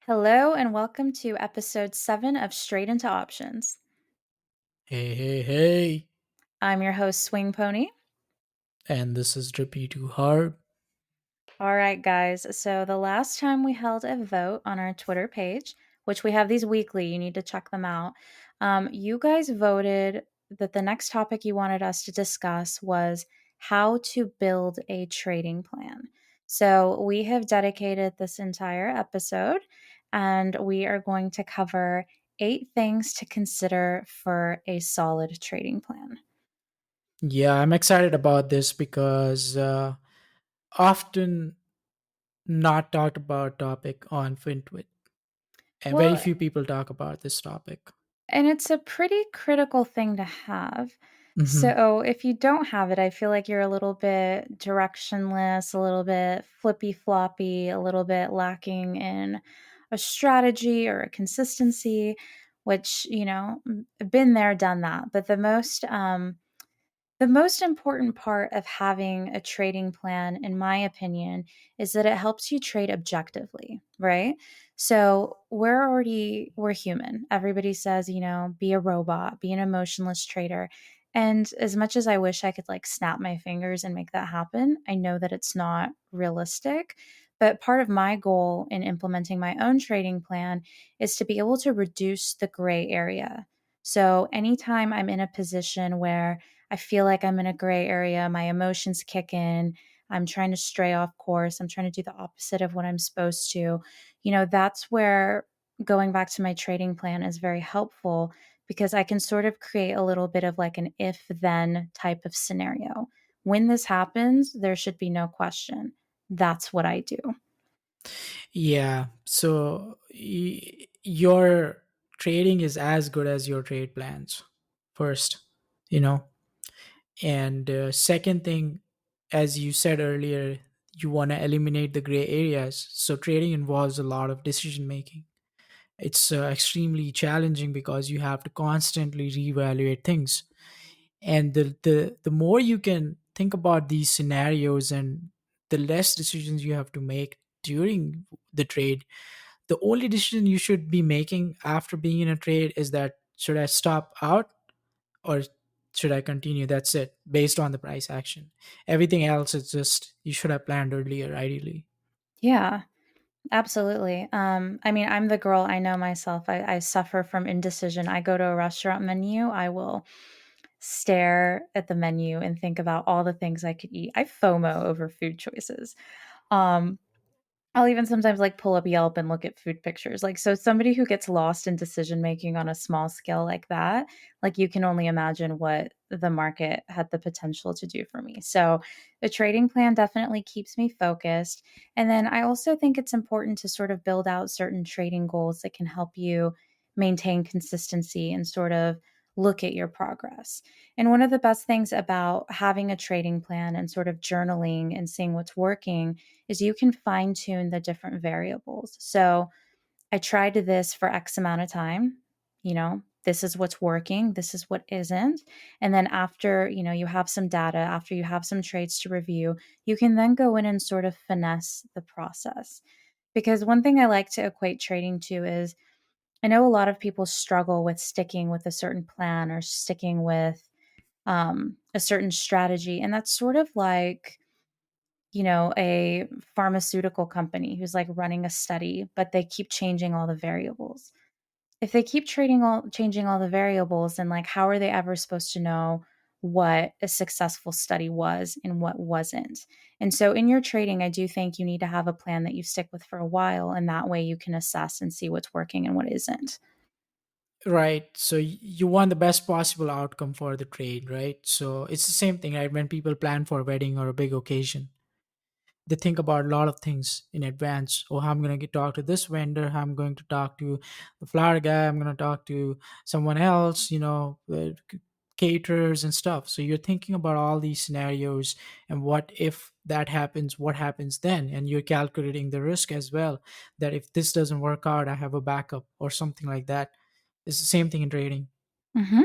Hello, and welcome to episode 7 of Straight into Options. Hey, hey, hey. I'm your host, Swing Pony. And this is Drippy Too Hard. All right, guys. So, the last time we held a vote on our Twitter page, which we have these weekly, you need to check them out. You guys voted that the next topic you wanted us to discuss was how to build a trading plan. So, we have dedicated this entire episode and we are going to cover 8 things to consider for a solid trading plan. Yeah, I'm excited about this because often not talked about topic on FinTwit. And very Well, few people talk about this topic. and it's a pretty critical thing to have. Hmm. So, if you don't have it, I feel like you're a little bit directionless, a little bit flippy floppy, a little bit lacking in a strategy or a consistency, which, been there, done that. But the most important part of having a trading plan, in my opinion, is that it helps you trade objectively, right? So we're human. Everybody says, be a robot, be an emotionless trader. And as much as I wish I could like snap my fingers and make that happen, I know that it's not realistic. But part of my goal in implementing my own trading plan is to be able to reduce the gray area. So anytime I'm in a position where I feel like I'm in a gray area. My emotions kick in. I'm trying to stray off course. I'm trying to do the opposite of what I'm supposed to. That's where going back to my trading plan is very helpful because I can sort of create a little bit of like an if then type of scenario. When this happens, there should be no question. That's what I do. Yeah, so your trading is as good as your trade plans, first, you know. And second thing, as you said earlier, you want to eliminate the gray areas. So trading involves a lot of decision making. It's extremely challenging because you have to constantly reevaluate things, and the more you can think about these scenarios and the less decisions you have to make during the trade. The only decision you should be making after being in a trade is that should I stop out or should I continue? That's it, based on the price action. Everything else is just you should have planned earlier, ideally. Yeah, absolutely. I mean, I'm the girl, I know myself. I suffer from indecision. I go to a restaurant menu, I will stare at the menu and think about all the things I could eat. I FOMO over food choices. Um, I'll even sometimes like pull up Yelp and look at food pictures. Like, so somebody who gets lost in decision making on a small scale like that, like you can only imagine what the market had the potential to do for me. So, the trading plan definitely keeps me focused. And then I also think it's important to sort of build out certain trading goals that can help you maintain consistency and sort of look at your progress. And one of the best things about having a trading plan and sort of journaling and seeing what's working is you can fine tune the different variables. So I tried this for X amount of time, this is what's working, this is what isn't. And then after, you have some data, after you have some trades to review, you can then go in and sort of finesse the process. Because one thing I like to equate trading to is I know a lot of people struggle with sticking with a certain plan or sticking with a certain strategy. And that's sort of like, a pharmaceutical company who's like running a study, but they keep changing all the variables. If they keep changing all the variables, then like how are they ever supposed to know what a successful study was and what wasn't? And so in your trading, I do think you need to have a plan that you stick with for a while, and that way you can assess and see what's working and what isn't. Right. So you want the best possible outcome for the trade, right? So it's the same thing, right? When people plan for a wedding or a big occasion, they think about a lot of things in advance. Oh, I'm going to talk to this vendor. I'm going to talk to the flower guy. I'm going to talk to someone else, caterers and stuff. So you're thinking about all these scenarios and what if that happens, what happens then? And you're calculating the risk as well, that if this doesn't work out, I have a backup or something like that. It's the same thing in trading. Hmm.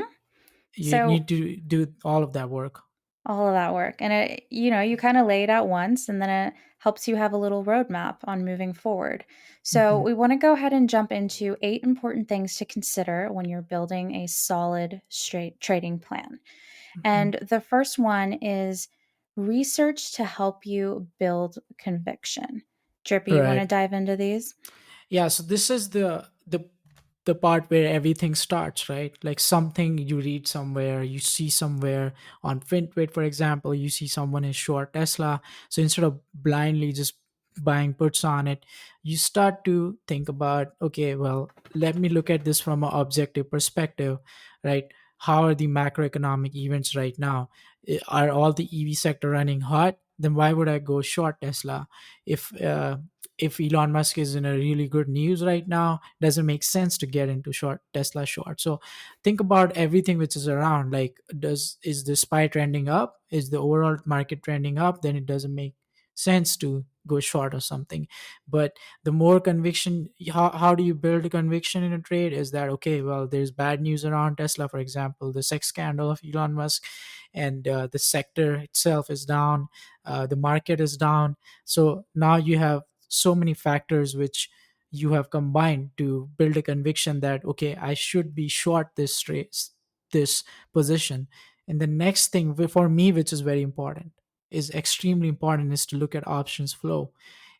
You So need to do all of that work. All of that work. And you kind of lay it out once and then it helps you have a little roadmap on moving forward. So, Hmm. we want to go ahead and jump into 8 important things to consider when you're building a solid straight trading plan. Hmm. And the first one is research to help you build conviction. Drippy, you want Right. to dive into these? Yeah, so this is the part where everything starts, right? Like something you read somewhere, you see somewhere on Fintwit, for example, you see someone is short Tesla. So instead of blindly just buying puts on it, you start to think about, okay, well, let me look at this from an objective perspective, right? How are the macroeconomic events right now? Are all the EV sector running hot? Then why would I go short Tesla? If uh, if Elon Musk is in a really good news right now, doesn't make sense to get into short Tesla short. So think about everything which is around. Like, is the SPY trending up? Is the overall market trending up? Then it doesn't make sense to go short or something. But the more conviction, how do you build a conviction in a trade? Is that okay? Well, there's bad news around Tesla, for example, the sex scandal of Elon Musk, and the sector itself is down, the market is down. So now you have so many factors which you have combined to build a conviction that okay, I should be short this position. And the next thing for me, which is very important, is extremely important, is to look at options flow.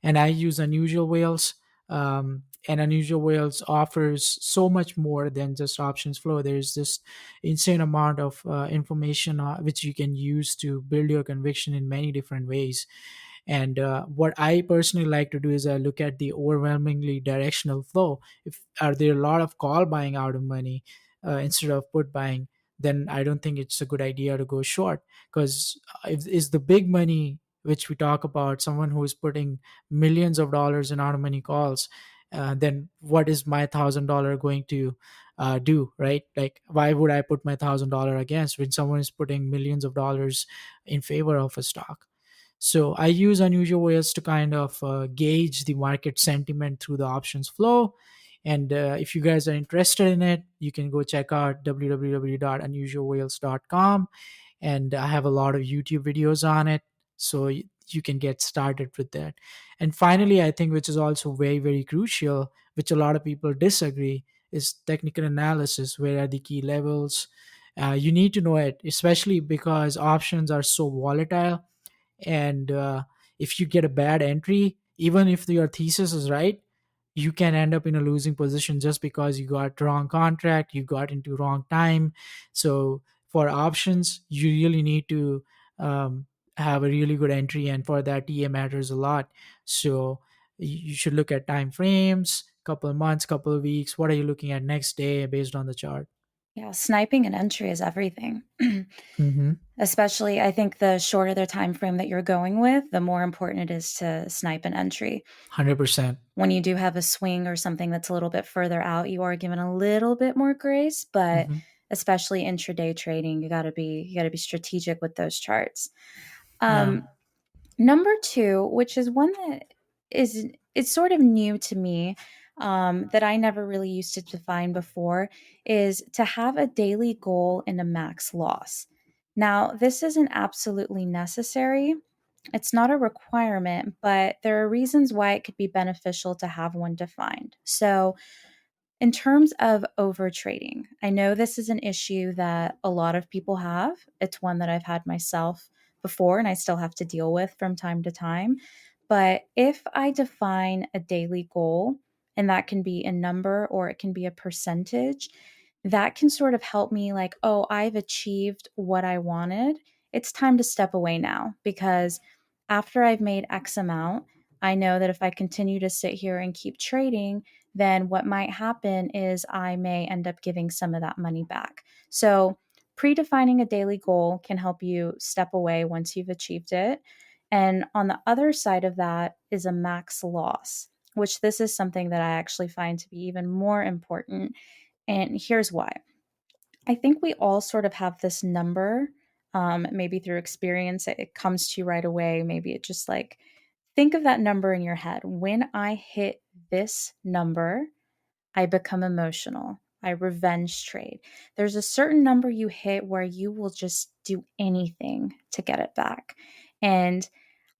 And I use unusual whales, and unusual whales offers so much more than just options flow. There's this insane amount of information which you can use to build your conviction in many different ways. And what I personally like to do is I look at the overwhelmingly directional flow. If are there a lot of call buying out of money instead of put buying, then I don't think it's a good idea to go short. Because if is the big money which we talk about, someone who is putting millions of dollars in out of money calls, then what is my $1,000 going to do, right? Like, why would I put my $1,000 against when someone is putting millions of dollars in favor of a stock? So I use unusual ways to kind of gauge the market sentiment through the options flow. And if you guys are interested in it, you can go check out www.unusualwhales.com. And I have a lot of YouTube videos on it. So you can get started with that. And finally, I think, which is also very, very crucial, which a lot of people disagree, is technical analysis. Where are the key levels? You need to know it, especially because options are so volatile. And if you get a bad entry, even if your thesis is right, you can end up in a losing position just because you got wrong contract, you got into wrong time. So for options, you really need to um, have a really good entry, and for that, ta matters a lot. So you should look at time frames, couple of months, couple of weeks. What are you looking at next day based on the chart? Yeah, sniping an entry is everything. Mm-hmm. Especially, I think the shorter the time frame that you're going with, the more important it is to snipe an entry. 100%. When you do have a swing or something that's a little bit further out, you are given a little bit more grace, but Mm-hmm. especially intraday trading, you got to be strategic with those charts. Yeah. Um, Number two, which is one that is it's sort of new to me, that I never really used to define before, is to have a daily goal and a max loss. Now, this isn't absolutely necessary. It's not a requirement, but there are reasons why it could be beneficial to have one defined. So, in terms of over trading, I know this is an issue that a lot of people have. It's one that I've had myself before and I still have to deal with from time to time. But if I define a daily goal, and that can be a number or it can be a percentage, that can sort of help me like, oh, I've achieved what I wanted. It's time to step away now because after I've made X amount, I know that if I continue to sit here and keep trading, then what might happen is I may end up giving some of that money back. So, predefining a daily goal can help you step away once you've achieved it. And on the other side of that is a max loss, which this is something that I actually find to be even more important. And here's why. I think we all sort of have this number, maybe through experience, it comes to you right away. Maybe it just like, think of that number in your head. When I hit this number, I become emotional. I revenge trade. There's a certain number you hit where you will just do anything to get it back. And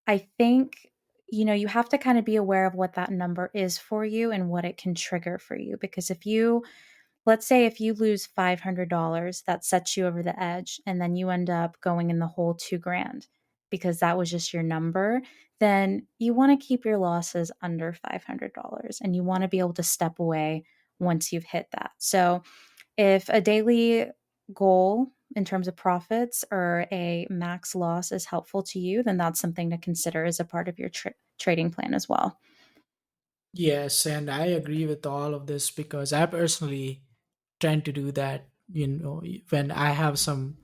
I think, you have to kind of be aware of what that number is for you and what it can trigger for you. Because let's say if you lose $500, that sets you over the edge, and then you end up going in the whole 2 grand because that was just your number, then you want to keep your losses under $500 and you want to be able to step away once you've hit that. So if a daily goal in terms of profits or a max loss is helpful to you, then that's something to consider as a part of your trading plan as well. Yes, and I agree with all of this because I personally tend to do that. When I have some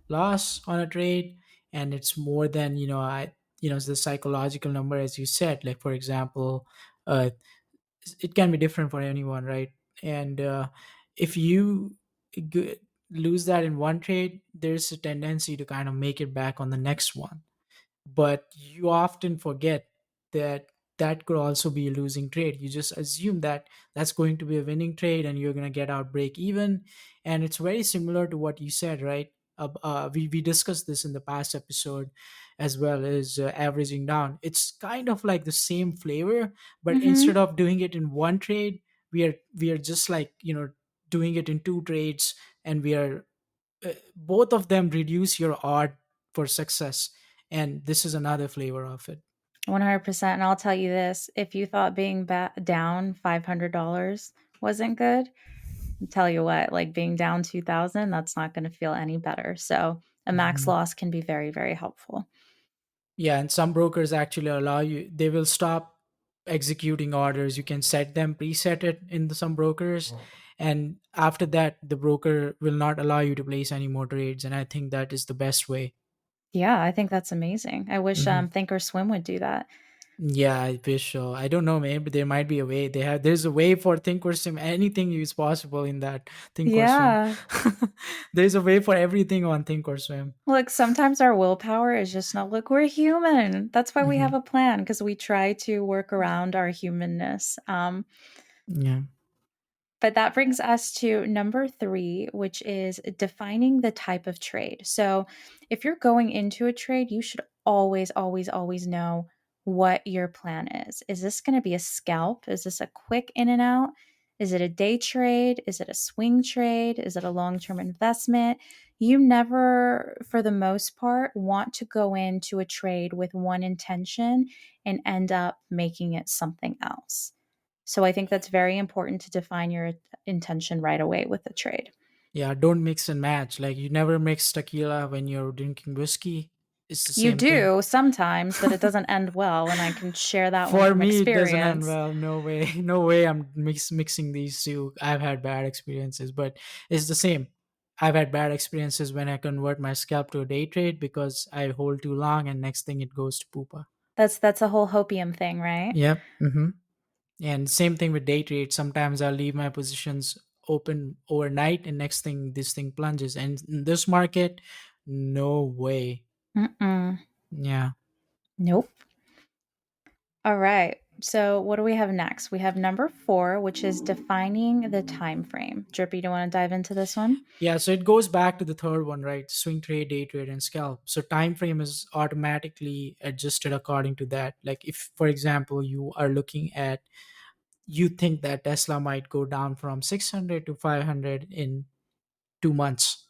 loss on a trade and it's more than the psychological number, as you said. Like for example, uh, it can be different for anyone, right? And if you g- lose that in one trade, there's a tendency to kind of make it back on the next one, but you often forget that that could also be a losing trade. You just assume that that's going to be a winning trade and you're going to get out break even. And it's very similar to what you said, right? We discussed this in the past episode as well as averaging down. It's kind of like the same flavor, but instead Mm-hmm. of doing it in one trade, we are just like doing it in two trades, and we are both of them reduce your odd for success, and this is another flavor of it. 100%. And I'll tell you this, if you thought being down $500 wasn't good, I'll tell you what, like being down 2000, that's not going to feel any better. So a max Mhm. loss can be very, very helpful. Yeah, and some brokers actually allow you, they will stop executing orders. You can set them, preset it in some brokers, and after that the broker will not allow you to place any more trades, and I think that is the best way. Yeah, I think that's amazing. I wish Hmm. Thinkorswim would do that. Yeah, I wish so. I don't know, maybe there might be a way. There's a way for Thinkorswim. Anything is possible in that Thinkorswim. Yeah. There's a way for everything on Thinkorswim. Look, sometimes our willpower is just not, look, we're human. That's why we have Hmm. a plan because we try to work around our humanness. Yeah. But that brings us to number three, which is defining the type of trade. So, if you're going into a trade, you should always, always, always know what your plan is. Is this going to be a scalp? Is this a quick in and out? Is it a day trade? Is it a swing trade? Is it a long term investment? You never, for the most part, want to go into a trade with one intention and end up making it something else. So I think that's very important to define your intention right away with the trade. Yeah, don't mix and match. Like you never mix tequila when you're drinking whiskey. It's the You same thing. do sometimes, but it doesn't end well, and I can share that one For from me, it doesn't end experience. well. No way. No way I'm mixing these two. I've had bad experiences, but it's the same. I've had bad experiences when I convert my scalp to a day trade because I hold too long and next thing it goes to poopa. That's a whole hopium thing, right? Yep. Mm-hmm. And same thing with day trade. Sometimes I'll leave my positions open overnight and next thing this thing plunges. And in this market, no way. Mm-mm. Yeah. Nope. All right. So what do we have next? We have number four, which is defining the time frame. Drippy, do you want to dive into this one? Yeah, so it goes back to the third one, right? Swing trade, day trade, and scalp. So time frame is automatically adjusted according to that. Like if, for example, you think that Tesla might go down from 600 to 500 in 2 months,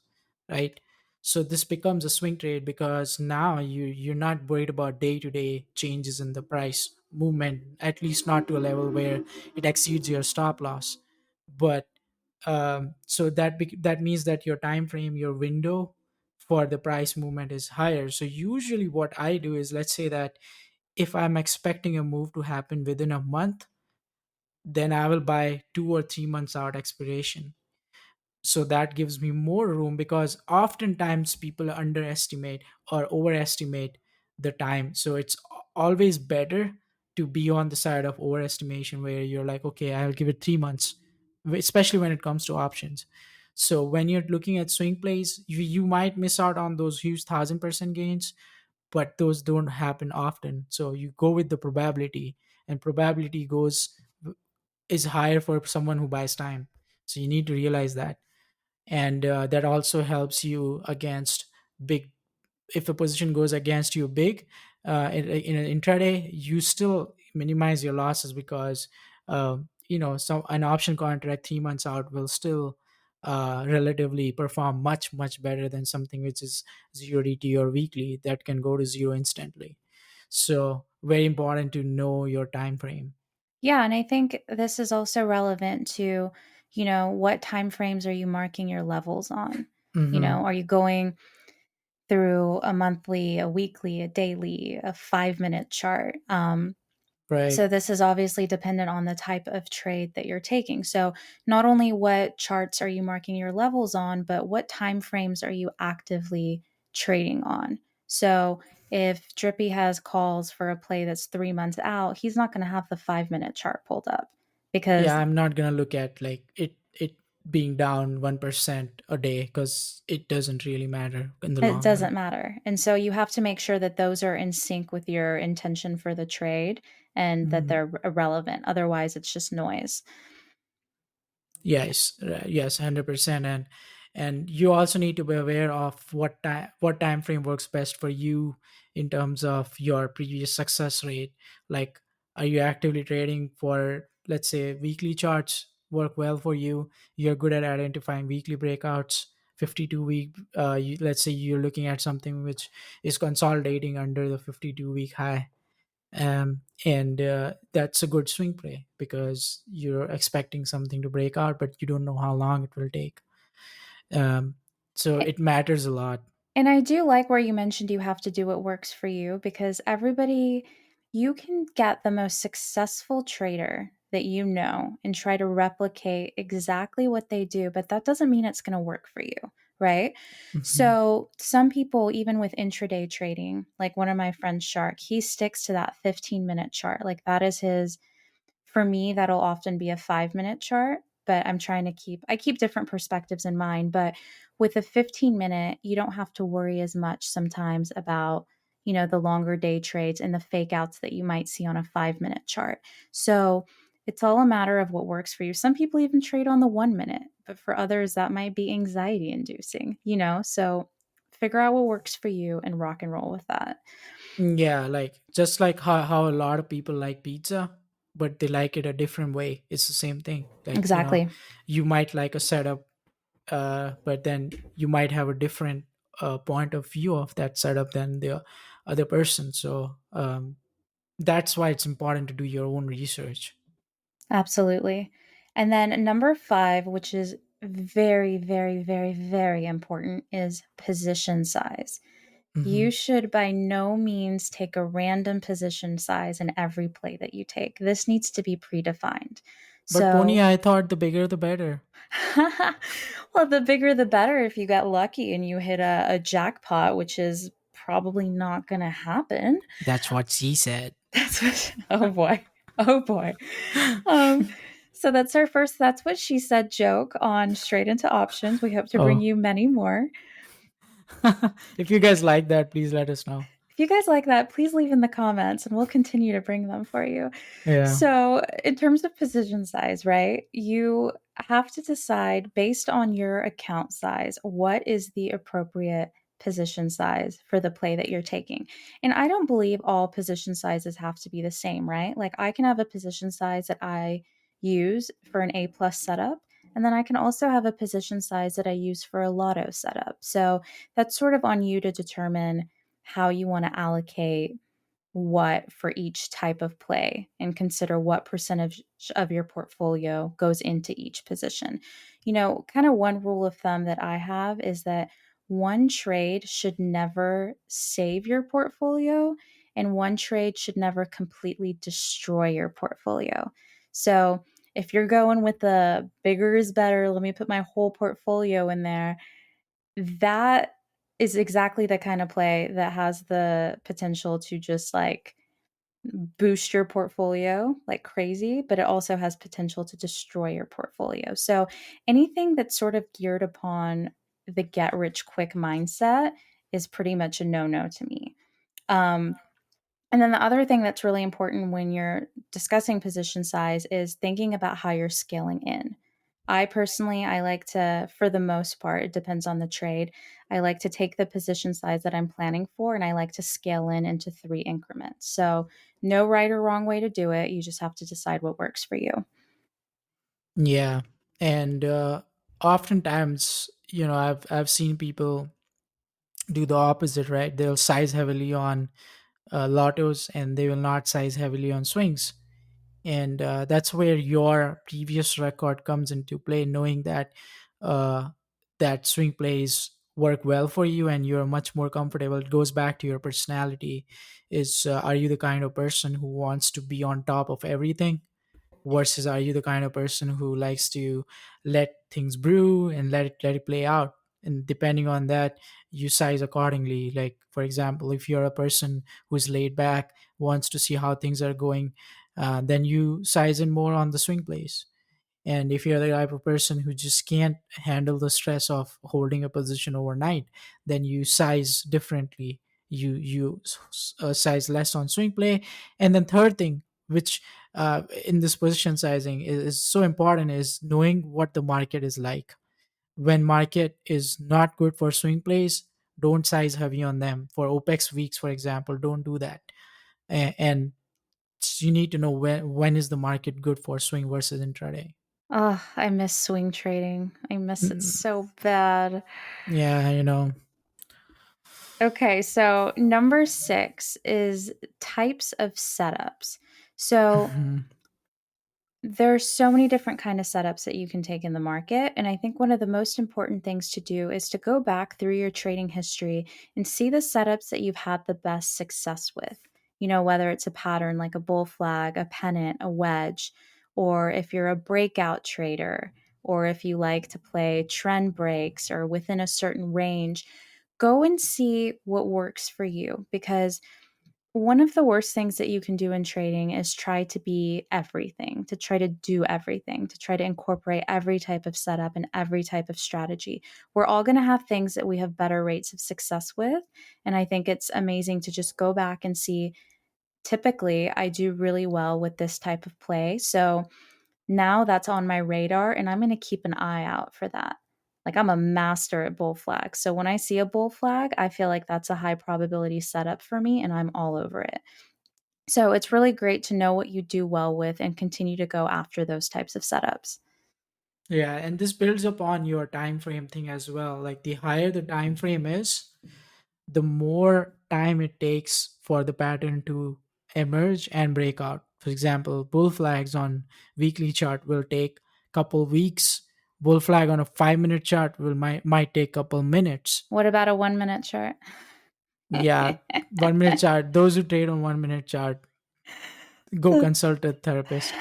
right? So this becomes a swing trade because now you're not worried about day to day changes in the price movement, at least not to a level where it exceeds your stop loss. But so that means that your time frame, your window for the price movement is higher. So usually what I do is, let's say that if I'm expecting a move to happen within a month, then I will buy 2 or 3 months out expiration, so that gives me more room, because oftentimes people underestimate or overestimate the time. So it's always better to be on the side of overestimation, where you're like, okay, I'll give it 3 months, especially when it comes to options. So when you're looking at swing plays, you might miss out on those huge 1000% gains, but those don't happen often. So you go with the probability, and probability goes is higher for someone who buys time. So you need to realize that. And that also helps you against big. If a position goes against you big in an intraday, you still minimize your losses, because so an option contract 3 months out will still relatively perform much better than something which is 0 DT or weekly that can go to zero instantly. So very important to know your time frame. Yeah, and I think this is also relevant to, what time frames are you marking your levels on? Hmm. Are you going through a monthly, a weekly, a daily, a 5-minute chart? So Right. this is obviously dependent on the type of trade that you're taking. So not only what charts are you marking your levels on, but what time frames are you actively trading on? So if Drippy has calls for a play that's 3 months out, he's not going to have the 5-minute chart pulled up Yeah, because I'm not gonna look at like it being down 1% a day, because it doesn't really matter in the it long doesn't run. matter. And so you have to make sure that those are in sync with your intention for the trade and that Mhm. they're relevant. Otherwise, it's just noise. Yes, yes, 100%. And you also need to be aware of what time frame works best for you in terms of your previous success rate. Like, are you actively trading for, let's say, weekly charts work well for you? You're good at identifying weekly breakouts. 52-week, let's say you're looking at something which is consolidating under the 52-week high, and that's a good swing play, because you're expecting something to break out, but you don't know how long it will take. um, so it matters a lot. And I do like where you mentioned you have to do what works for you because you can get the most successful trader that you know and try to replicate exactly what they do, but that doesn't mean it's going to work for you, right? Mhm. So, some people, even with intraday trading, like one of my friends, Shark, he sticks to that 15-minute chart. Like, that is his for me, that'll often be a 5-minute chart, but I keep different perspectives in mind. But with a 15-minute, you don't have to worry as much sometimes about, the longer day trades and the fake outs that you might see on a 5-minute chart. So it's all a matter of what works for you. Some people even trade on the 1 minute, but for others, that might be anxiety inducing. So figure out what works for you and rock and roll with that. Yeah, like just like how a lot of people like pizza, but they like it a different way. It's the same thing. Like, Exactly. you might like a setup, but then you might have a different point of view of that setup than the other person. So that's why it's important to do your own research. Absolutely. And then number 5, which is very, very, very, very important, is position size. Hmm. You should by no means take a random position size in every play that you take. This needs to be predefined. But Pony, So, I thought the bigger the better. well, the bigger the better if you got lucky and you hit a jackpot, which is probably not going to happen. That's what she said. That's what, oh boy. Oh boy. Um, so that's what she said joke on Straight Into Options. We hope to bring Oh. you many more. If you guys like that, please let us know. If you guys like that, please leave in the comments and we'll continue to bring them for you. Yeah. So, in terms of position size, right, you have to decide based on your account size what is the appropriate position size for the play that you're taking. And I don't believe all position sizes have to be the same, right? Like, I can have a position size that I use for an A plus setup. And then I can also have a position size that I use for a lotto setup. So that's sort of on you to determine how you want to allocate what for each type of play and consider what percentage of your portfolio goes into each position. Kind of one rule of thumb that I have is that one trade should never save your portfolio and one trade should never completely destroy your portfolio. So, if you're going with the bigger is better, let me put my whole portfolio in there, that is exactly the kind of play that has the potential to just like boost your portfolio like crazy, but it also has potential to destroy your portfolio. So anything that's sort of geared upon the get rich quick mindset is pretty much a no no to me. Um, and then the other thing that's really important when you're discussing position size is thinking about how you're scaling in. I personally, I like to, for the most part, it depends on the trade. I like to take the position size that I'm planning for and I like to scale in into 3 increments. So, no right or wrong way to do it. You just have to decide what works for you. Yeah, and oftentimes, I've seen people do the opposite, right? They'll size heavily on lottos, and they will not size heavily on swings. And that's where your previous record comes into play, knowing that uh, that swing plays work well for you and you're much more comfortable. It goes back to your personality. Is Are you the kind of person who wants to be on top of everything, versus are you the kind of person who likes to let things brew and let it play out? And depending on that, you size accordingly. Like, for example, if you're a person who's laid back, wants to see how things are going, then you size in more on the swing plays. And if you're the type of person who just can't handle the stress of holding a position overnight, then you size differently. You size less on swing play. And then third thing, which in this position sizing is so important, is knowing what the market is like. When market is not good for swing plays, don't size heavy on them. For OPEX weeks, for example, don't do that. And you need to know when is the market good for swing versus intraday. Oh, I miss swing trading. I miss it Mm, so bad. yeah, Okay, so number 6 is types of setups. So mhm. there's so many different kind of setups that you can take in the market, and I think one of the most important things to do is to go back through your trading history and see the setups that you've had the best success with. You know, whether it's a pattern like a bull flag, a pennant, a wedge, or if you're a breakout trader, or if you like to play trend breaks or within a certain range, go and see what works for you, because one of the worst things that you can do in trading is try to be everything, to try to do everything, to try to incorporate every type of setup and every type of strategy. We're all going to have things that we have better rates of success with. And I think it's amazing to just go back and see, typically, I do really well with this type of play. So now that's on my radar, and I'm going to keep an eye out for that. Like, I'm a master at bull flags. So when I see a bull flag, I feel like that's a high probability setup for me, and I'm all over it. So it's really great to know what you do well with and continue to go after those types of setups. Yeah, and this builds upon your time frame thing as well. Like, the higher the time frame is, the more time it takes for the pattern to emerge and break out. For example, bull flags on weekly chart will take couple weeks. Bull flag on a 5 minute chart will might take couple minutes. What about a 1 minute chart? Yeah, 1 minute chart. Those who trade on 1 minute chart, go consult a therapist.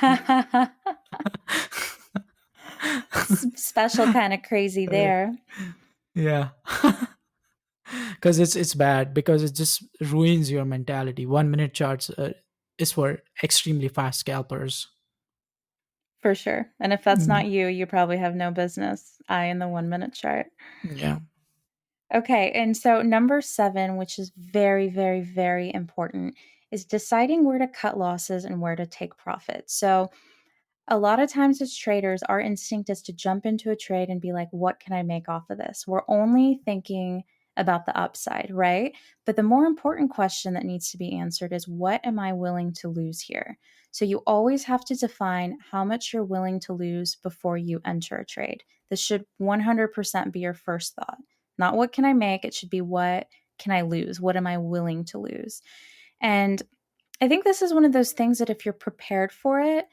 Special kind of crazy Uh, there, yeah. Because it's bad, because it just ruins your mentality. 1 minute charts is for extremely fast scalpers. for sure. And if that's Mm, not you, you probably have no business eyeing the 1 minute chart. yeah. Okay, and so number 7, which is very, very, very important, is deciding where to cut losses and where to take profits. So a lot of times as traders, our instinct is to jump into a trade and be like, what can I make off of this? We're only thinking about the upside, right? But the more important question that needs to be answered is, what am I willing to lose here? So you always have to define how much you're willing to lose before you enter a trade. This should 100% be your first thought. Not what can I make? It should be, what can I lose? What am I willing to lose? And I think this is one of those things that if you're prepared for it,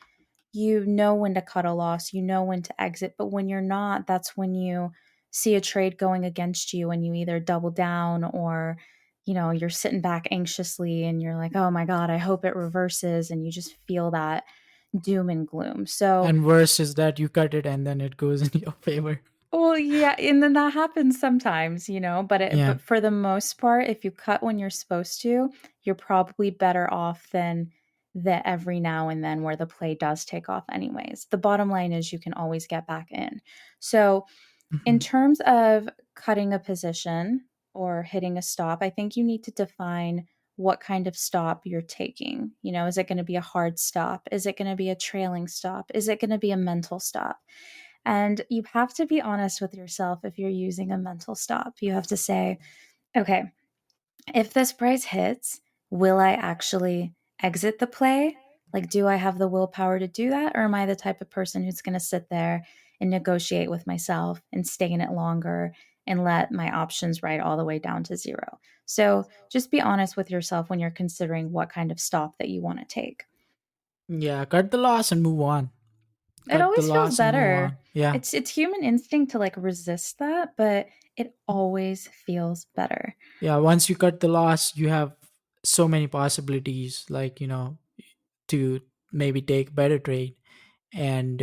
you know when to cut a loss, you know when to exit. But when you're not, that's when you see a trade going against you and you either double down, or you're sitting back anxiously and you're like, oh my God, I hope it reverses. And you just feel that doom and gloom. So, And worse is that you cut it and then it goes in your favor. well, yeah, and then that happens sometimes, Yeah. but for the most part, if you cut when you're supposed to, you're probably better off than the every now and then where the play does take off anyways. The bottom line is you can always get back in. So, in Mhm. terms of cutting a position or hitting a stop, I think you need to define what kind of stop you're taking. Is it going to be a hard stop? Is it going to be a trailing stop? Is it going to be a mental stop? And you have to be honest with yourself if you're using a mental stop. You have to say, okay, if this price hits, will I actually exit the play? Like, do I have the willpower to do that? Or am I the type of person who's going to sit there and negotiate with myself and stay in it longer and let my options write all the way down to zero? So just be honest with yourself when you're considering what kind of stop that you want to take. Yeah, cut the loss and move on. It Cut the always feels loss and move better. on. Yeah. It's human instinct to like resist that, but it always feels better. Yeah, once you cut the loss, you have so many possibilities, like, to maybe take better trade. And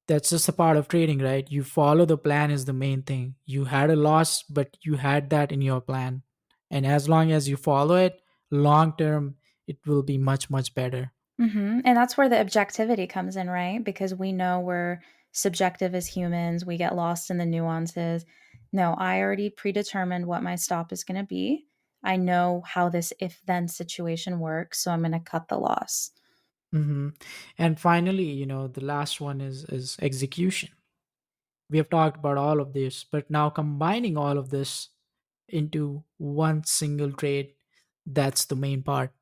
that's just a part of trading, right? You follow the plan is the main thing. You had a loss, but you had that in your plan. And as long as you follow it, long term, it will be much, much better. And that's where the objectivity comes in, right? Because we know we're subjective as humans, we get lost in the nuances. No, I already predetermined what my stop is going to be. I know how this if then situation works, so I'm going to cut the loss. hmm And finally, the last one is execution. We have talked about all of this, but now combining all of this into one single trade, that's the main part.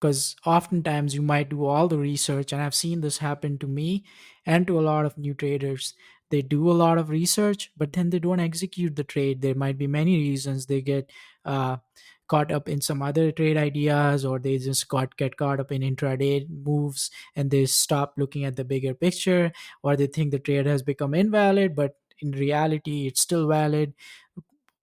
Because oftentimes you might do all the research, and I've seen this happen to me and to a lot of new traders. They do a lot of research, but then they don't execute the trade. There might be many reasons. They get uh, caught up in some other trade ideas, or they just get caught up in intraday moves, and they stop looking at the bigger picture, or they think the trade has become invalid, but in reality it's still valid.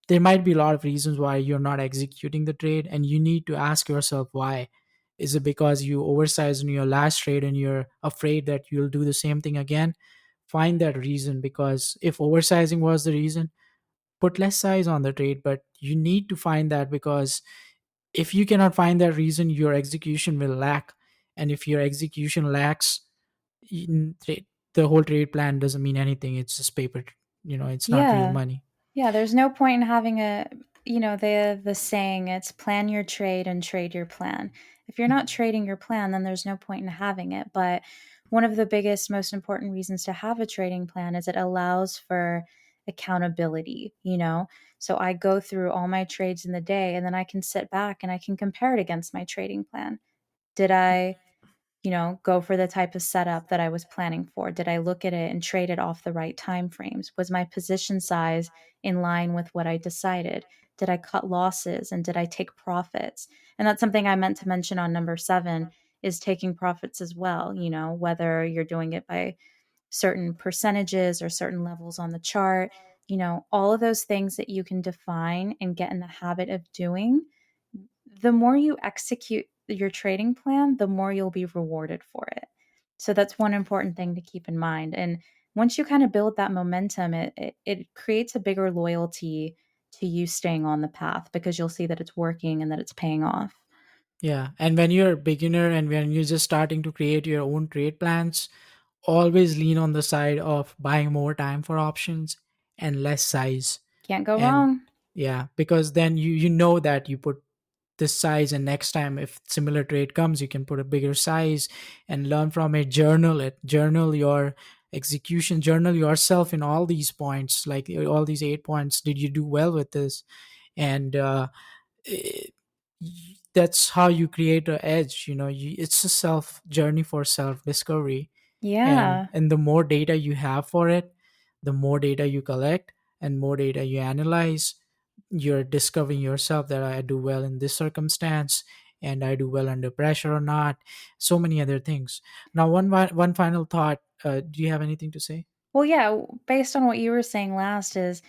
There might be a lot of reasons why you're not executing the trade, and you need to ask yourself why. Is it because you oversized in your last trade and you're afraid that you'll do the same thing again? Find that reason, because if oversizing was the reason, put less size on the trade. But you need to find that, because if you cannot find that reason, your execution will lack. And if your execution lacks, the whole trade plan doesn't mean anything. It's just paper, it's not real Yeah. money. Yeah, there's no point in having a, the saying it's plan your trade and trade your plan. If you're not trading your plan, then there's no point in having it. But one of the biggest, most important reasons to have a trading plan is it allows for accountability, So I go through all my trades in the day and then I can sit back and I can compare it against my trading plan. Did I go for the type of setup that I was planning for? Did I look at it and trade it off the right time frames? Was my position size in line with what I decided? Did I cut losses and did I take profits? And that's something I meant to mention on number 7 is taking profits as well, whether you're doing it by certain percentages or certain levels on the chart, all of those things that you can define and get in the habit of doing, the more you execute your trading plan, the more you'll be rewarded for it. So that's one important thing to keep in mind. And once you kind of build that momentum, it creates a bigger loyalty to you staying on the path because you'll see that it's working and that it's paying off. Yeah, and when you're a beginner and when you're just starting to create your own trade plans, always lean on the side of buying more time for options and less size. Can't go And wrong. yeah, because then you know that you put this size, and next time if similar trade comes, you can put a bigger size and learn from it. Journal your execution, journal yourself in all these points, like all these 8 points. Did you do well with this? And it, that's how you create an edge. It's a self journey for self discovery. and Yeah. and the more data you have for it, the more data you collect and more data you analyze, you're discovering yourself that I do well in this circumstance, and I do well under pressure or not. So many other things. Now, one final thought. Do you have anything to say? Well, yeah, based on what you were saying last is,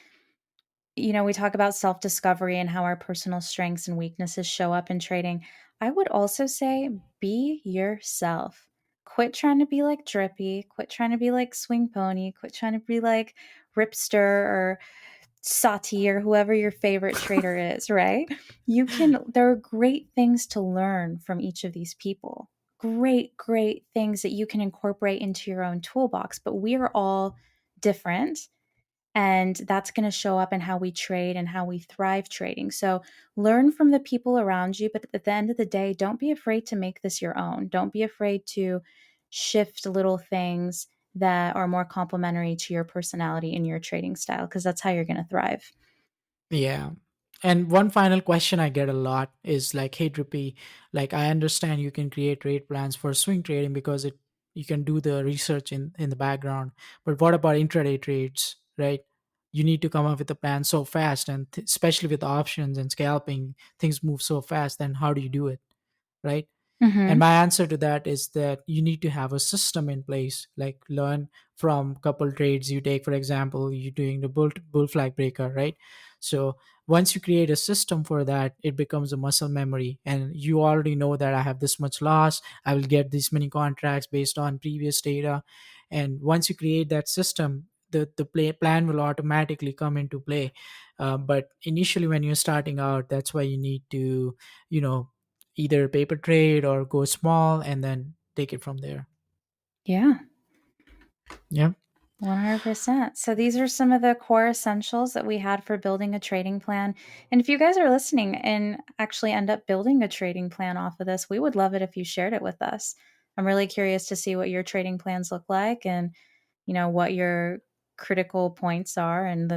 we talk about self discovery and how our personal strengths and weaknesses show up in trading. I would also say be yourself. Quit trying to be like Drippy. Quit trying to be like Swing Pony. Quit trying to be like Ripster or Sati or whoever your favorite trader is, right? There are great things to learn from each of these people. Great, great things that you can incorporate into your own toolbox. But we are all different, and that's going to show up in how we trade and how we thrive trading. So learn from the people around you, but at the end of the day, don't be afraid to make this your own. Don't be afraid to shift little things that are more complementary to your personality and your trading style, because that's how you're going to thrive. Yeah. And one final question I get a lot is like, hey Drippy, like I understand you can create trade plans for swing trading because it you can do the research in the background. But what about intraday trades, right? You need to come up with a plan so fast, and especially with options and scalping, things move so fast. Then how do you do it, right? And Hmm. my answer to that is that you need to have a system in place, like learn from couple trades you take. For example, you're doing the bull flag breaker, right? So once you create a system for that, it becomes a muscle memory, and you already know that I have this much loss, I will get this many contracts based on previous data. And once you create that system, the plan will automatically come into play. But initially when you're starting out, that's why you need to, you know, either paper trade or go small and then take it from there. Yeah. Yeah. 100%. So these are some of the core essentials that we had for building a trading plan. And if you guys are listening and actually end up building a trading plan off of this, we would love it if you shared it with us. I'm really curious to see what your trading plans look like, and what your critical points are, and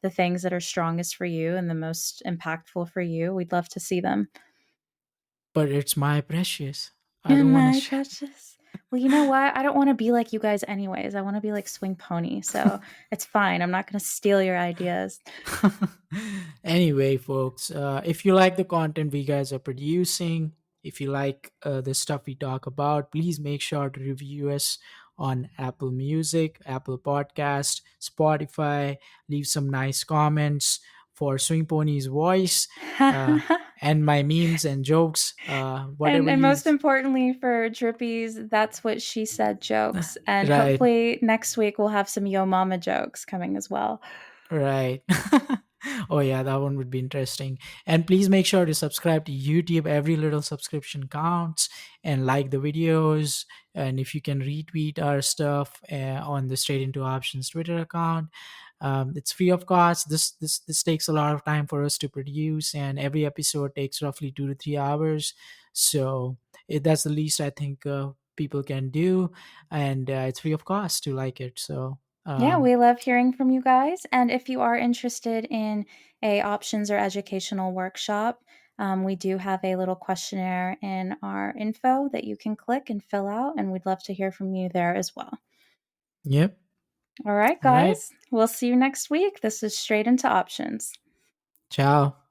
the things that are strongest for you and the most impactful for you. We'd love to see them. But it's my precious. I don't And want to my share. precious. Well, you know what? I don't want to be like you guys anyways. I want to be like Swing Pony. So it's fine. I'm not going to steal your ideas. Anyway, folks, if you like the content we guys are producing, if you like the stuff we talk about, please make sure to review us on Apple Music, Apple Podcast, Spotify. Leave some nice comments for Swing Pony's voice, uh, and my memes and jokes, and whatever and you. most importantly for Drippy's, that's what she said jokes. And Right. hopefully next week we'll have some Yo Mama jokes coming as well. Right. Oh yeah, that one would be interesting. And please make sure to subscribe to YouTube. Every little subscription counts. And like the videos. And if you can retweet our stuff on the Straight Into Options Twitter account, it's free of cost. This takes a lot of time for us to produce, and every episode takes roughly 2 to 3 hours. So that's the least I think people can do, and it's free of cost to like it. So. Yeah, Um, we love hearing from you guys. And if you are interested in a options or educational workshop, we do have a little questionnaire in our info that you can click and fill out, and we'd love to hear from you there as well. yep. All right, All right. guys, we'll see you next week. This is Straight Into Options. Ciao.